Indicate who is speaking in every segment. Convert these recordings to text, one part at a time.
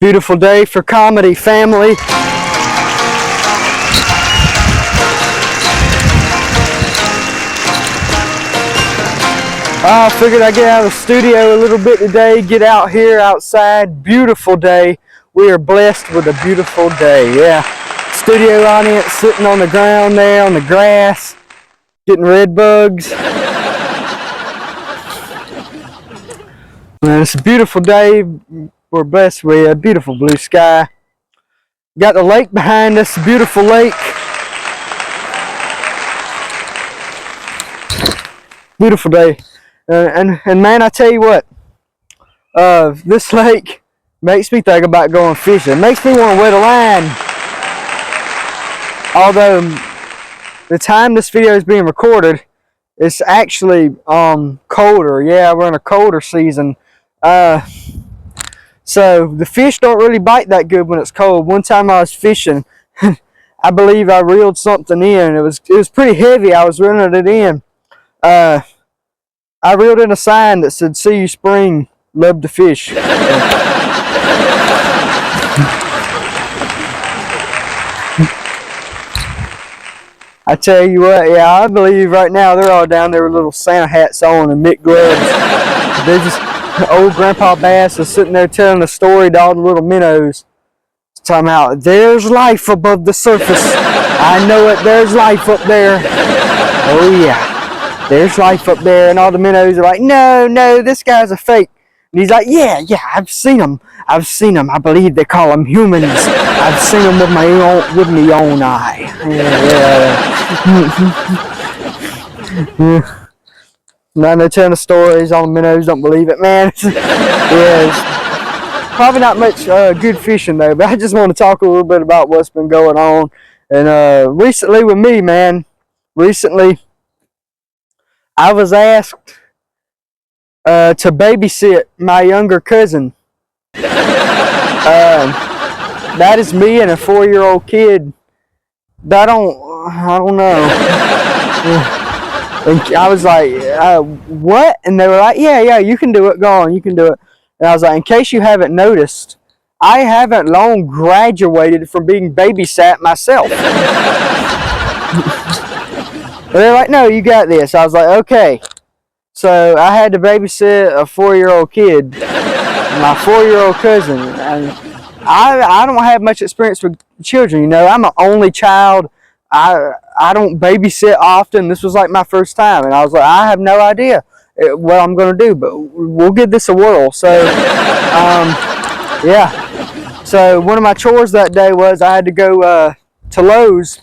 Speaker 1: Beautiful day for comedy, family. I figured I'd get out of the studio a little bit today, get out here outside. Beautiful day. We are blessed with a beautiful day. Yeah. Studio audience sitting on the ground there on the grass, getting red bugs. And it's a beautiful day. We're blessed with a beautiful blue sky. Got the lake behind us, beautiful lake. Beautiful day. And man, I tell you what, this lake makes me think about going fishing. It makes me want to wet a line. Although the time this video is being recorded, it's actually colder. Yeah, we're in a colder season. So the fish don't really bite that good when it's cold. One time I was fishing, I believe I reeled something in. It was pretty heavy. I was reeling it in. I reeled in a sign that said, "See you spring, love to fish." I tell you what, yeah, I believe right now they're all down there with little Santa hats on and mitt gloves. They're just, old Grandpa Bass is sitting there telling a story to all the little minnows. Talking about, there's life above the surface. I know it, there's life up there. Oh yeah, there's life up there. And all the minnows are like, no, this guy's a fake. And he's like, yeah, I've seen them. I believe they call them humans. I've seen them with my own eye. Yeah. Now they're telling the stories. All the minnows don't believe it, man. Yeah, it's probably not much good fishing though. But I just want to talk a little bit about what's been going on. And recently with me, man. Recently, I was asked to babysit my younger cousin. That is me and a 4-year-old kid. I don't know. And I was like, what? And they were like, yeah, you can do it. Go on, you can do it. And I was like, in case you haven't noticed, I haven't long graduated from being babysat myself. And they're like, no, you got this. I was like, okay. So I had to babysit a 4-year-old kid, my 4-year-old cousin. And I don't have much experience with children, you know. I'm an only child. I don't babysit often. This was like my first time, and I was like, I have no idea what I'm going to do, but we'll give this a whirl. So, yeah. So one of my chores that day was I had to go to Lowe's.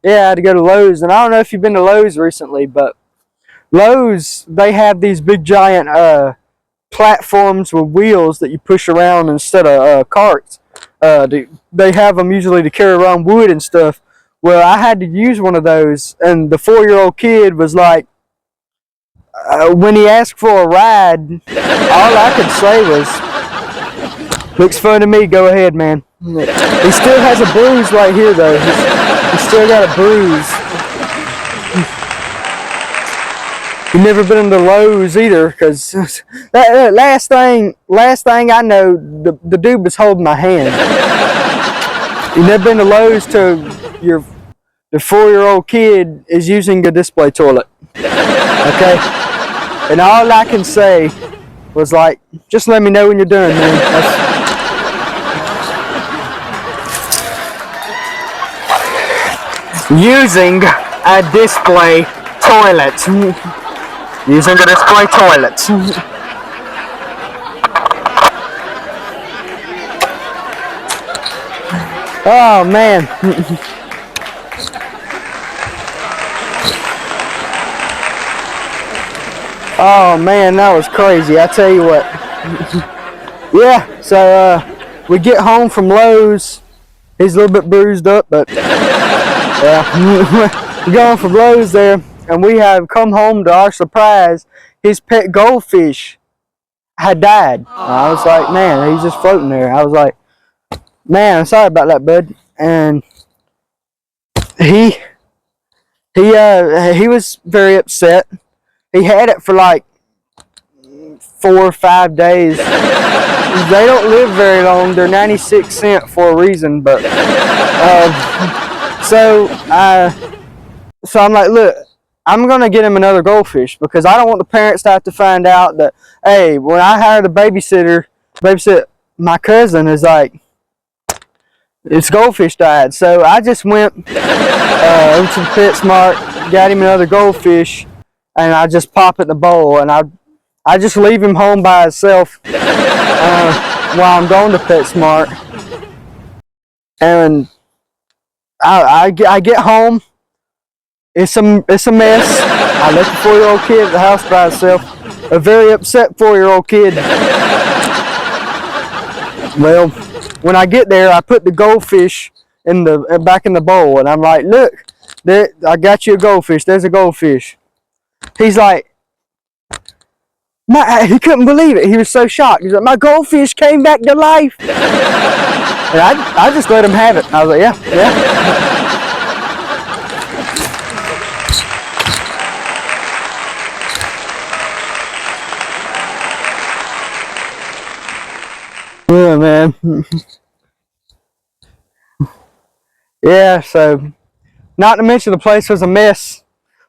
Speaker 1: Yeah, I had to go to Lowe's, and I don't know if you've been to Lowe's recently, but Lowe's, they have these big giant platforms with wheels that you push around instead of carts. They have them usually to carry around wood and stuff. Well, I had to use one of those, and the 4-year-old kid was like, when he asked for a ride, all I could say was, looks fun to me, go ahead, man. He still has a bruise right here, though. He's still got a bruise. He's never been in the Lowe's either, because last thing I know, the dude was holding my hand. You never been to Lowe's till the 4-year-old kid is using a display toilet. Okay? And all I can say was like, just let me know when you're done, man. Using a display toilet. Using a display toilet. Oh man. Oh man, that was crazy, I tell you what. Yeah, so we get home from Lowe's. He's a little bit bruised up, but yeah. We go home from Lowe's there, and we have come home to our surprise. His pet goldfish had died. I was like, man, he's just floating there. I was like, man, I'm sorry about that, bud. And he was very upset. He had it for like 4 or 5 days. they don't live very long. They're 96 cents for a reason, but so I'm like, look, I'm gonna get him another goldfish because I don't want the parents to have to find out that, hey, when I hired a babysitter, babysit my cousin, is like, it's goldfish died. So I just went over to the PetSmart, got him another goldfish, and I just pop it in the bowl, and I just leave him home by himself while I'm going to PetSmart. And I get home. It's a mess. I left the 4-year-old kid at the house by himself. A very upset 4-year-old kid. Well, when I get there, I put the goldfish back in the bowl, and I'm like, look, I got you a goldfish. There's a goldfish. He's like, he couldn't believe it. He was so shocked. He's like, my goldfish came back to life. And I just let him have it. I was like, yeah. Yeah, man. Yeah, so not to mention the place was a mess.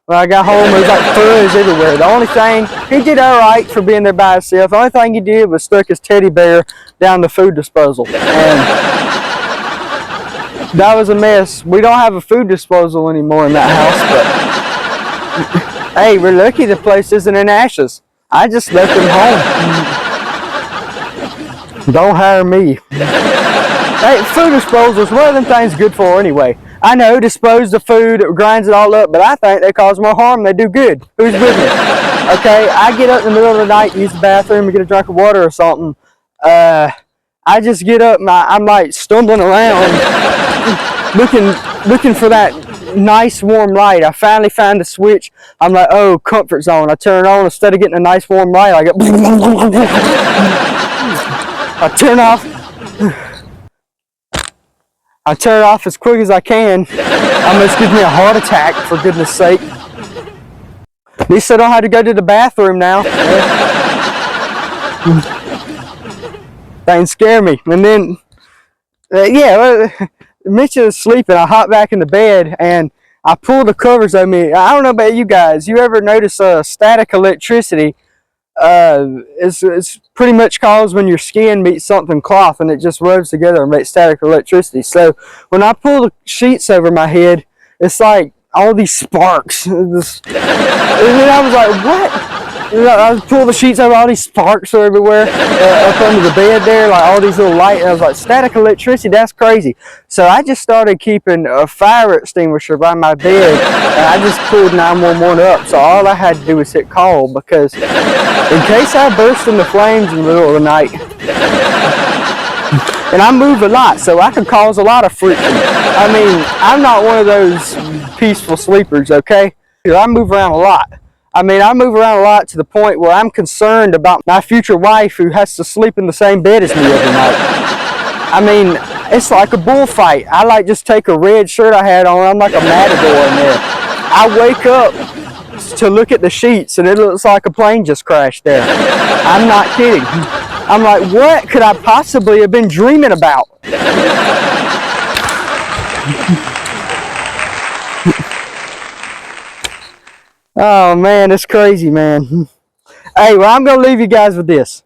Speaker 1: When I got home, it was like fuzz everywhere. The only thing, he did all right for being there by himself. The only thing he did was stuck his teddy bear down the food disposal. And that was a mess. We don't have a food disposal anymore in that house, but hey, we're lucky the place isn't in ashes. I just left him home. Don't hire me. Hey, food disposals, what are them things good for anyway? I know, dispose the food, it grinds it all up, but I think they cause more harm than they do good. Who's with me? Okay, I get up in the middle of the night, use the bathroom, and get a drink of water or something. I just get up and I'm like stumbling around, looking for that nice warm light. I finally find the switch. I'm like, oh, comfort zone. I turn it on. Instead of getting a nice warm light, I get I turn it off as quick as I can. Almost gives me a heart attack, for goodness sake. At least I don't have to go to the bathroom now. Things scare me. And then, Mitch is sleeping. I hop back in the bed and I pull the covers over me. I don't know about you guys. You ever notice static electricity? It's pretty much caused when your skin meets something cloth and it just rubs together and makes static electricity. So when I pull the sheets over my head, it's like all these sparks. And then I was like, what? I pull the sheets over, all these sparks are everywhere up under the bed there, like all these little lights. And I was like, static electricity, that's crazy. So I just started keeping a fire extinguisher by my bed, and I just pulled 911 up. So all I had to do was hit call, because in case I burst into flames in the middle of the night. And I move a lot, so I can cause a lot of friction. I mean, I'm not one of those peaceful sleepers, okay? I move around a lot. I mean, I move around a lot to the point where I'm concerned about my future wife who has to sleep in the same bed as me every night. I mean, it's like a bullfight. I like just take a red shirt I had on, I'm like a matador in there. I wake up to look at the sheets and it looks like a plane just crashed there. I'm not kidding. I'm like, what could I possibly have been dreaming about? Oh man, it's crazy, man. Hey, well, I'm gonna leave you guys with this.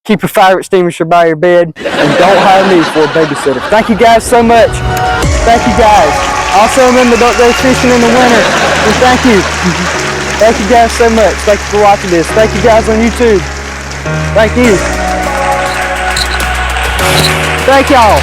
Speaker 1: Keep your fire extinguisher by your bed and don't hire me for a babysitter. Thank you guys so much. Thank you guys. Also remember, don't go fishing in the winter. And thank you. Thank you guys so much. Thank you for watching this. Thank you guys on YouTube. Thank you. Thank y'all.